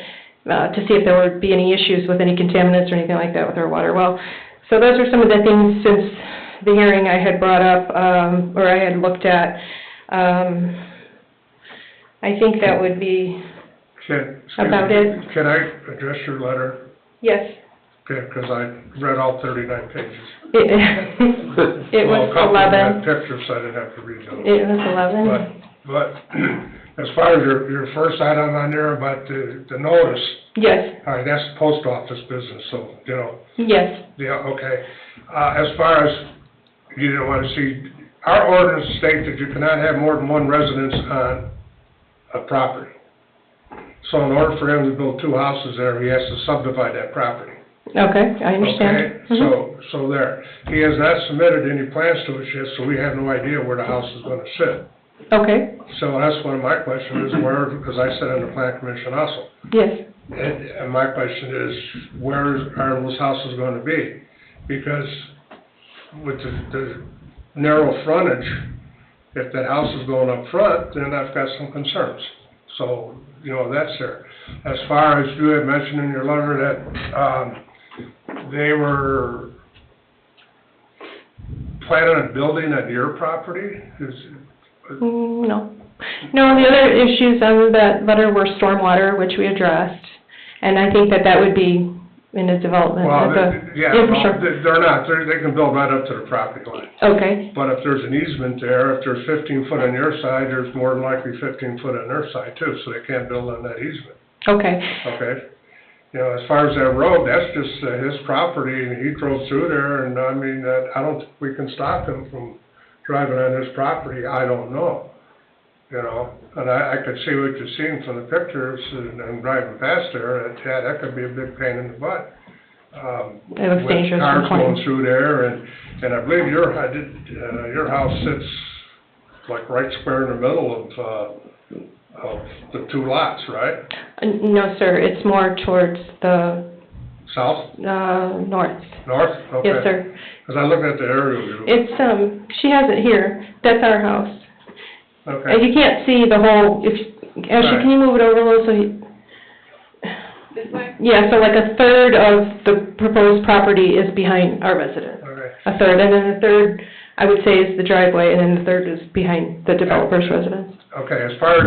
to see if there would be any issues with any contaminants or anything like that with our water well. So those are some of the things since the hearing I had brought up, or I had looked at. I think that would be about it. Can I address your letter? Yes. Okay, because I read all 39 pages. It was 11. Well, a couple of them had pictures, so I didn't have to read them. It was 11. But as far as your first item on there about the notice. Yes. All right, that's the post office business, so, Yes. Yeah, okay. As far as, you didn't want to see, our ordinance states that you cannot have more than one residence on a property. So in order for him to build 2 houses there, he has to subdivide that property. Okay, I understand. Okay, so there. He has not submitted any plans to us yet, so we have no idea where the house is gonna sit. Okay. So that's one of my questions is where, because I sit on the plan commission also. Yes. And my question is, where are those houses gonna be? Because with the narrow frontage, if that house is going up front, then I've got some concerns. So, that's there. As far as you had mentioned in your letter that, they were planning on building at your property? No. No, the other issues on that letter were stormwater, which we addressed, and I think that would be in the development of the infrastructure. They're not. They can build right up to the property line. Okay. But if there's an easement there, if there's 15 foot on your side, there's more than likely 15 foot on their side too, so they can't build on that easement. Okay. Okay? As far as that road, that's just his property, and he drove through there, and I don't think we can stop him from driving on his property. I don't know. And I could see what you're seeing from the pictures and driving past there, that could be a big pain in the butt. It looks dangerous. With cars going through there, and I believe your house sits like right square in the middle of the 2 lots, right? No, sir, it's more towards the South, north. north? Okay. Yes, sir. Because I looked at the aerial view. It's, she has it here. That's our house. Okay. You can't see the whole, Ashley, Right. can you move it over a little so you... This way? Yeah, so like a third of the proposed property is behind our residence. Okay. A third, and then the third, I would say, is the driveway, and then the third is behind the developer's residence. Okay, as far as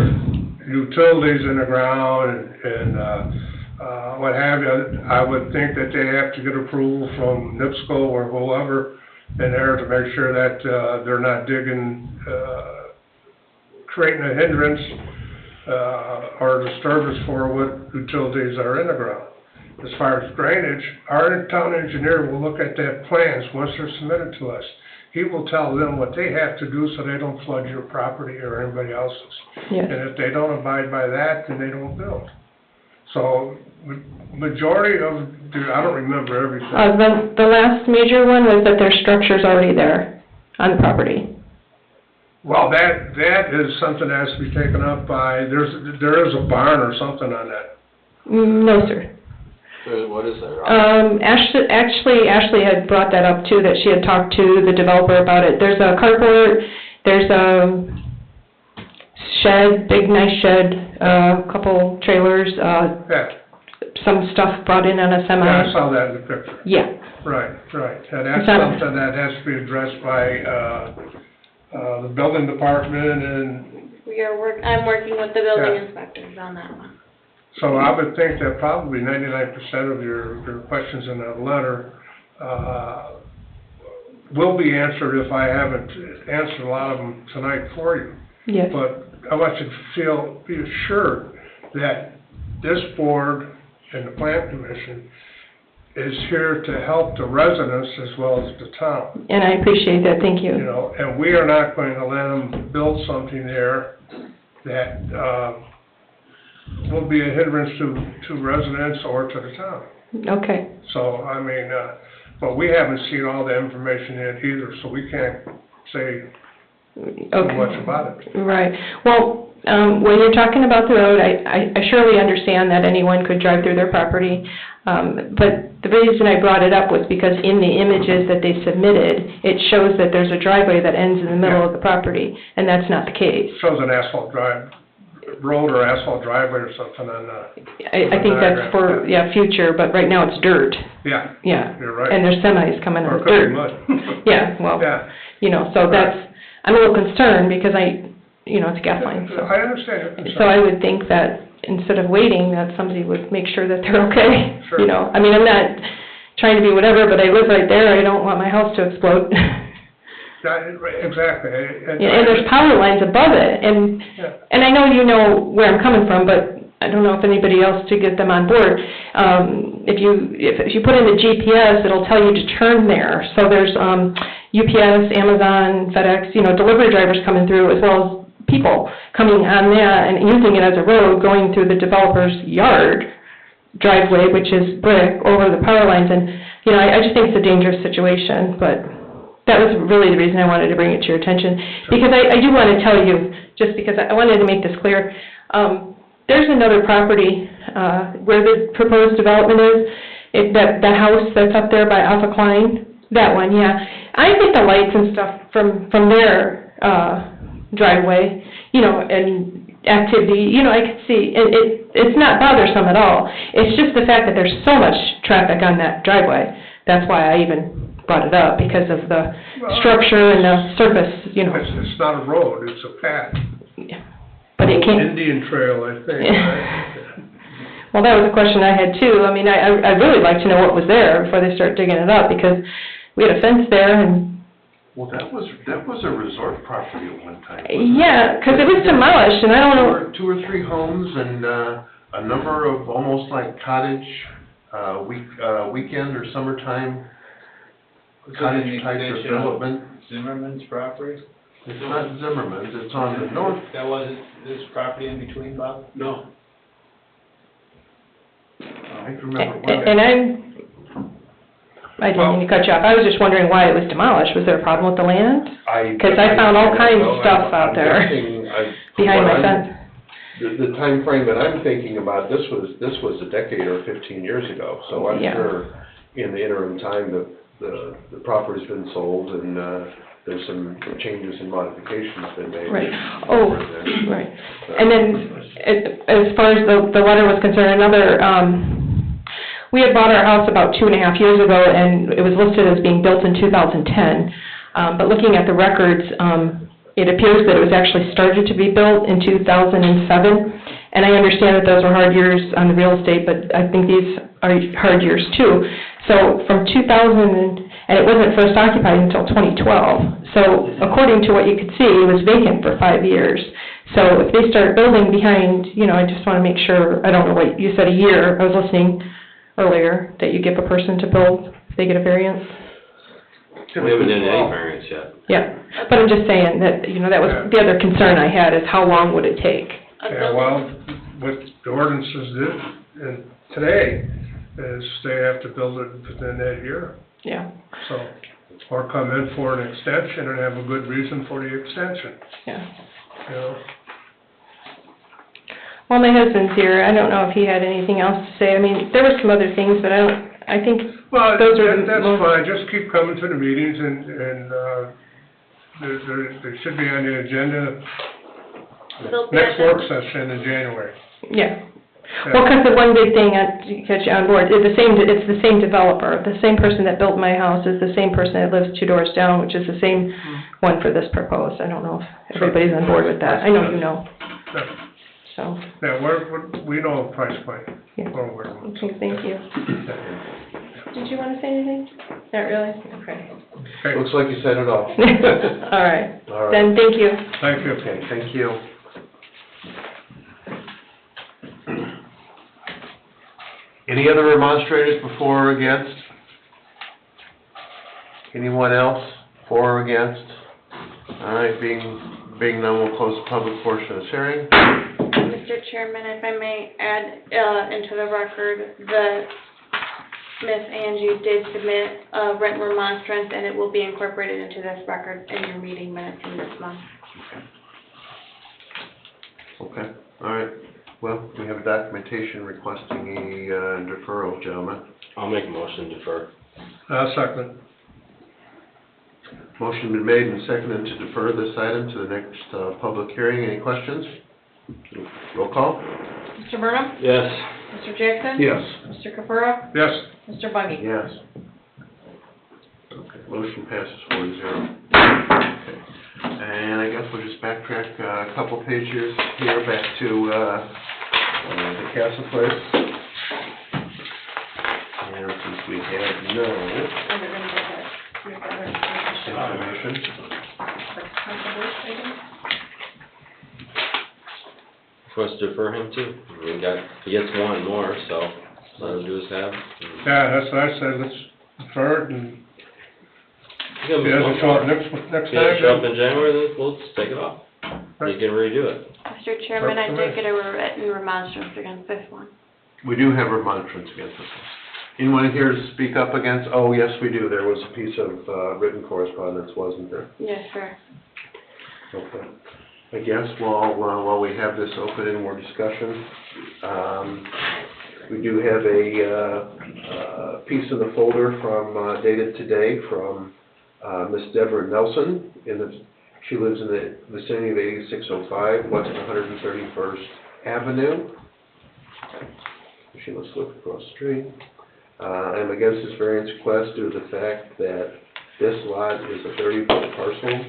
utilities in the ground and what have you, I would think that they have to get approval from NIPSCO or whoever in there to make sure that they're not digging, creating a hindrance or disturbance for what utilities are in the ground. As far as drainage, our town engineer will look at that plans once they're submitted to us. He will tell them what they have to do so they don't flood your property or anybody else's. Yes. And if they don't abide by that, then they don't build. So, majority of, I don't remember everything. The last major one was that their structure's already there on the property. Well, that is something that has to be taken up by, there is a barn or something on that. No, sir. What is there? Ashley had brought that up too, that she had talked to the developer about it. There's a carport, there's a shed, big nice shed, couple trailers, Yeah, some stuff brought in on a semi. yeah, I saw that in the picture. Yeah. Right. And that's It's not- something that has to be addressed by, the building department and I'm working with the building Yeah. inspectors on that one. so I would think that probably 99% of your questions in that letter, will be answered if I haven't answered a lot of them tonight for you. Yes. But I want you to be assured that this board and the plant commission is here to help the residents as well as the town. And I appreciate that, thank You you. know, and we are not going to let them build something there that, will be a hindrance to residents or to the town. Okay. So, I mean, but we haven't seen all the information yet either, so we can't say too much about it. Right. Well, when you're talking about the road, I surely understand that anyone could drive through their property. But the reason I brought it up was because in the images that they submitted, it shows that there's a driveway that ends in the middle of the property, and that's not the case. Shows an asphalt road or asphalt driveway or something on I think that's for, future, but right now it's dirt. yeah, Yeah. you're right. And there's semis coming Or on it could be dirt. mud. Yeah, well, Yeah, so that's, I'm a little concerned because it's a gas line, so. I understand your concern. So I would think that instead of waiting, that somebody would make sure that they're okay. Sure. I mean, I'm not trying to be whatever, but I live right there, I don't want my house to explode. Exactly. And there's power lines above it, and I know you know where I'm coming from, but I don't know if anybody else to get them on board. If you put in the GPS, it'll tell you to turn there. So there's UPS, Amazon, FedEx, delivery drivers coming through, as well as people coming on that and using it as a road, going through the developer's yard driveway, which is brick, over the power lines. And, I just think it's a dangerous situation, but that was really the reason I wanted to bring it to your attention. Because I do want to tell you, just because I wanted to make this clear, there's another property where the proposed development is, the house that's up there by Alpha Klein, that one, yeah. I get the lights and stuff from their driveway, and activity, I could see, it's not bothersome at all. It's just the fact that there's so much traffic on that driveway. That's why I even brought it up, because of the structure and the surface, It's not a road, it's a path. But it can't. Indian trail, I think, right? Well, that was a question I had too. I mean, I'd really like to know what was there before they start digging it up, because we had a fence there and... Well, that was a resort property at one time. wasn't it? Yeah, because it was demolished, and I don't know... Two or three homes and a number of almost like cottage, weekend or summertime cottage type development. Zimmerman's property? It's not Zimmerman's, it's on the north. That wasn't this property in between, Bob? No. I can remember one. And I didn't mean to cut you off. I was just wondering why it was demolished. Was there a problem with the land? Because I found all kinds of stuff out there behind my fence. the timeframe that I'm thinking about, this was a decade or 15 years ago, so I'm Yeah. sure in the interim time, the property's been sold and, there's some changes and modifications been made. Right. Oh, right. And then, as far as the letter was concerned, we had bought our house about 2.5 years ago, and it was listed as being built in 2010. But looking at the records, it appears that it was actually started to be built in 2007. And I understand that those were hard years on the real estate, but I think these are hard years too. So from 2000, and it wasn't first occupied until 2012. So according to what you could see, it was vacant for 5 years. So if they start building behind, I just want to make sure, I don't know what, you said a year, I was listening earlier, that you give a person to build, if they get a variance? We haven't done any variance yet. Yeah, but I'm just saying that, that was the other concern I had, is how long would it take? Yeah, well, what the ordinances did, and today, is they have to build it within that year. Yeah, So, or come in for an extension and have a good reason for the extension, yeah. Well, my husband's here, I don't know if he had anything else to say. I mean, there were some other things, but I think Well, those are the that's most... fine, just keep coming to the meetings and, they should be on the agenda next work session in January. Yeah. Well, because the one big thing, to catch you on board, it's the same developer. The same person that built my house is the same person that lives 2 doors down, which is the same one for this proposed. I don't know if everybody's on board with that. I know you know, so. Yeah, we know the price point. Yeah. Okay, thank you. Did you want to say anything? Not really? Okay. Okay, Looks like you said it all. All right. All right. Then, thank you. thank you. Okay, thank you. Any other remonstrators before or against? Anyone else for or against? All right, being none, we'll close the public portion of this hearing. Mr. Chairman, if I may add into the record, Miss Angie did submit a written remonstrance, and it will be incorporated into this record in your meeting minutes in this month. Okay, all right. Well, we have a documentation requesting a deferral, gentlemen. I'll make a motion to defer. Second. Motion been made and seconded to defer this item to the next public hearing. Any questions? Roll call? Mr. Burnham? Yes. Mr. Jackson? Yes. Mr. Capura? Yes. Mr. Bungie? Yes. Okay, motion passes 4-0. Okay. And I guess we'll just backtrack a couple pages here back to the Castle Place. And since we have no And they're gonna get that. You've got it. information, For us to defer him too. He gets one more, so let him do his half. Yeah, that's what I said, let's defer it, and Give him if he doesn't one show up more. next If time. he doesn't show up in January, then we'll just take it off. He can redo it. Mr. Chairman, I Works for did me. get a written remonstrance against this one. we do have remonstrance against this one. Anyone here to speak up against? Oh, yes, we do. There was a piece of written correspondence, wasn't there? Yes, sir. Okay. I guess while we have this open and more discussion, we do have a piece in the folder from, dated today from Miss Deborah Nelson. She lives in the vicinity of 8605 West 131st Avenue. She lives across the street. I'm against this variance request due to the fact that this lot is a 30-foot parcel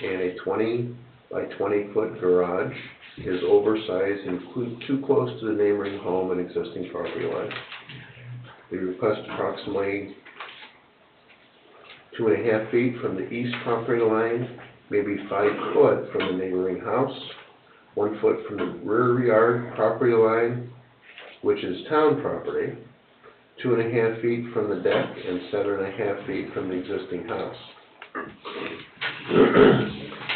and a 20 by 20-foot garage is oversized and too close to the neighboring home and existing property line. We request approximately 2.5 feet from the east property line, maybe 5 foot from the neighboring house, 1 foot from the rear yard property line, which is town property, 2.5 feet from the deck, and 7.5 feet from the existing house.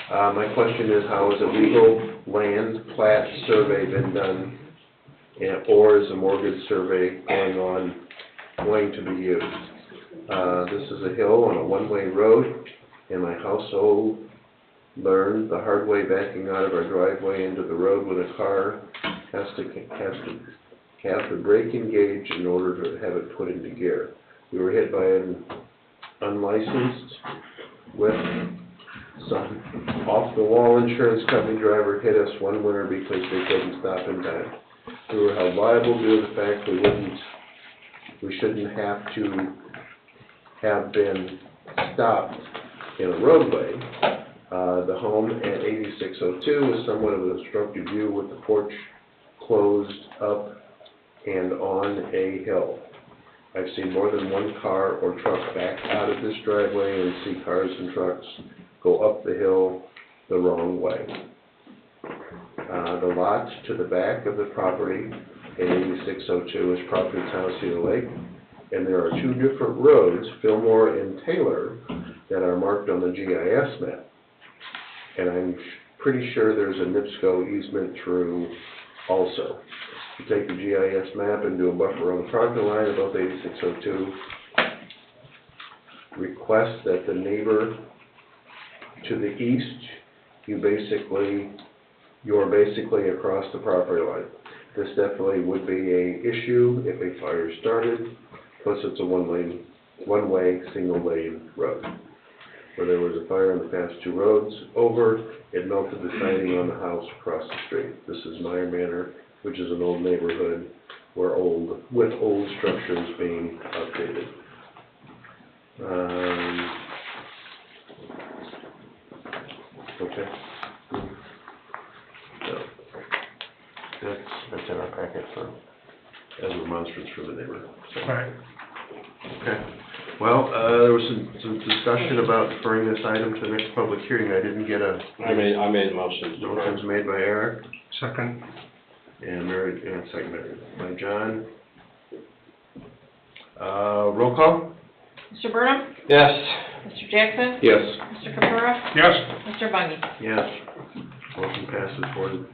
My question is, how has a legal land plat survey been done, or is a mortgage survey going to be used? This is a hill on a one-way road, and my household learned the hard way backing out of our driveway into the road with a car has to have the brake engaged in order to have it put into gear. We were hit by an unlicensed with some off-the-wall insurance company driver hit us one winter because they couldn't stop in time. We were held liable due to the fact we shouldn't have to have been stopped in a roadway. The home at 8602 is somewhat of an obstructed view with the porch closed up and on a hill. I've seen more than one car or truck back out of this driveway and see cars and trucks go up the hill the wrong way. The lot to the back of the property at 8602 is Providence House Cedar Lake, and there are two different roads, Fillmore and Taylor, that are marked on the GIS map. And I'm pretty sure there's a NIPSCO easement through also. You take the GIS map and do a buffer on the property line above 8602, request that the neighbor to the east, you're basically across the property line. This definitely would be an issue if a fire started, plus it's a one-way, single-lane road. Where there was a fire on the past two roads over, it melted the siding on the house across the street. This is Meyer Manor, which is an old neighborhood with old structures being updated. Okay. So, that's in our packet as a remonstrance from the neighbor. So. Right. Okay. Well, there was some discussion about deferring this item to the next public hearing. I didn't get a... I made a motion. Motion's made by Eric, Second. and seconded by John. Roll call? Mr. Burnham? Yes. Mr. Jackson? Yes. Mr. Caprera? Yes. Mr. Bungy? Yes. Motion passes 4-0.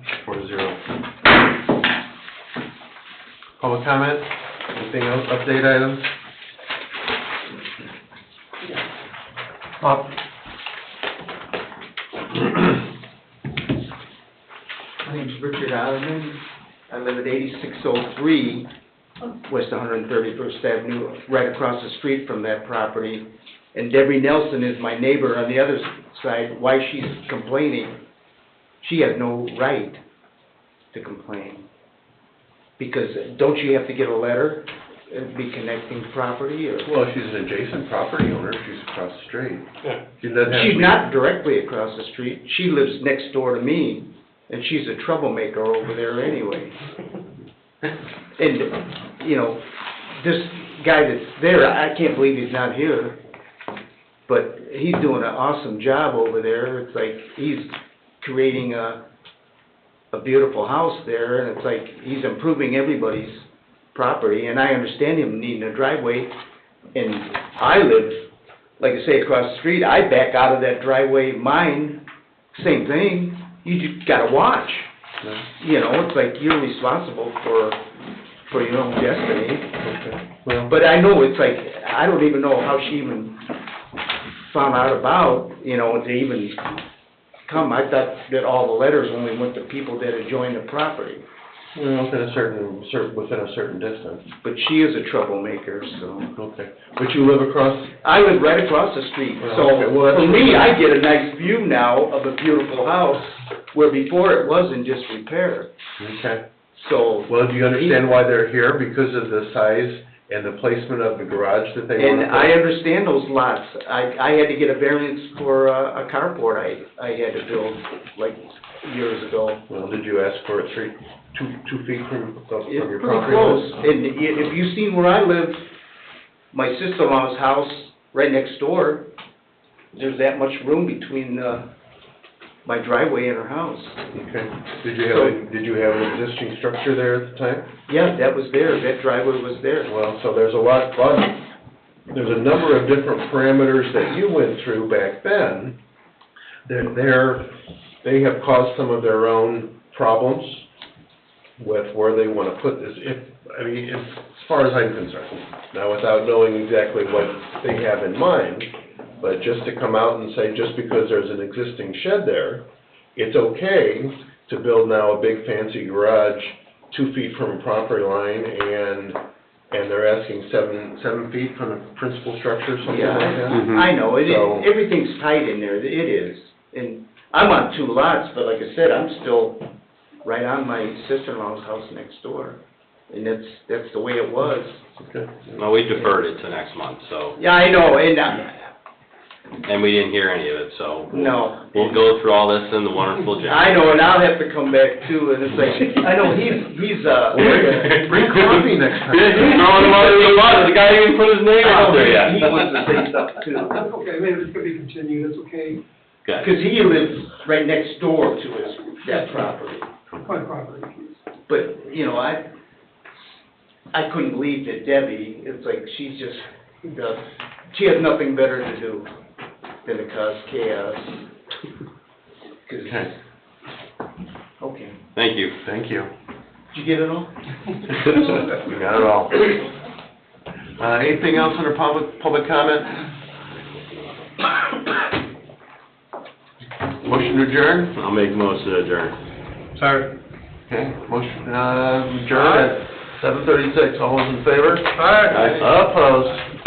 Public comment? Anything else? Update items? My name's Richard Osmond. I live at 8603 West 131st Avenue, right across the street from that property. And Debbie Nelson is my neighbor on the other side. Why she's complaining, she has no right to complain. Because don't you have to get a letter and be connecting property or? Well, she's an adjacent property owner. She's across the street. Yeah. She doesn't have to She's be- not directly across the street. She lives next door to me, and she's a troublemaker over there anyway. And, you know, this guy that's there, I can't believe he's not here, but he's doing an awesome job over there. It's like he's creating a beautiful house there, and it's like he's improving everybody's property, and I understand him needing a driveway, and I live, like I say, across the street. I back out of that driveway, mine, same thing. You just gotta watch. You know, it's like you're responsible for your own destiny. Okay. Well, But I know it's like, I don't even know how she even found out about, you know, to even come. I thought that all the letters only went to people that had joined the property. well, within a certain distance. But she is a troublemaker, so. Okay. But you live across... I live right across the street, Well, so okay, well, that's- for me, I get a nice view now of a beautiful house, where before it was in disrepair. Okay. So, Well, do you understand why they're here? Because of the size and the placement of the garage that they want and to I put? understand those lots. I had to get a variance for a carport I had to build like years ago. Well, did you ask for it two feet from It's your pretty property close. line? And if you've seen where I live, my sister-in-law's house right next door, there's that much room between my driveway and her house. Okay. Did you have an existing structure there at the time? Yeah, that was there. That driveway was there. Well, so there's there's a number of different parameters that you went through back then. They have caused some of their own problems with where they want to put this. As far as I'm concerned, now without knowing exactly what they have in mind, But just to come out and say, just because there's an existing shed there, it's okay to build now a big fancy garage 2 feet from a property line, and they're asking 7 feet from the principal structure, something Yeah, like that? I know, So- everything's tight in there, it is. And I'm on 2 lots, but like I said, I'm still right on my sister-in-law's house next door. And that's the way it was. Okay. Well, we deferred it to next month, so, Yeah, I know, and we didn't hear any of it, so. no. We'll go through all this in the wonderful January. I know, and I'll have to come back too, and it's like, I know, he's, Bring coffee next time. Throwing him under the bus, the guy even put his name out there yet. He wants to say stuff too. That's okay, I mean, if it's gonna be continued, that's okay, Good. Cause he lives right next door to that property. my property. But, you know, I couldn't believe that Debbie, it's like, she has nothing better to do than to cause chaos. 'Cause- Okay. Okay. Thank you. Thank you. Did you get it all? We got it all. Anything else under public comment? Motion to adjourn? I'll make most of the adjourn. Sorry. Okay, motion, adjourn at 7:36. All those in favor? All right. Opposed?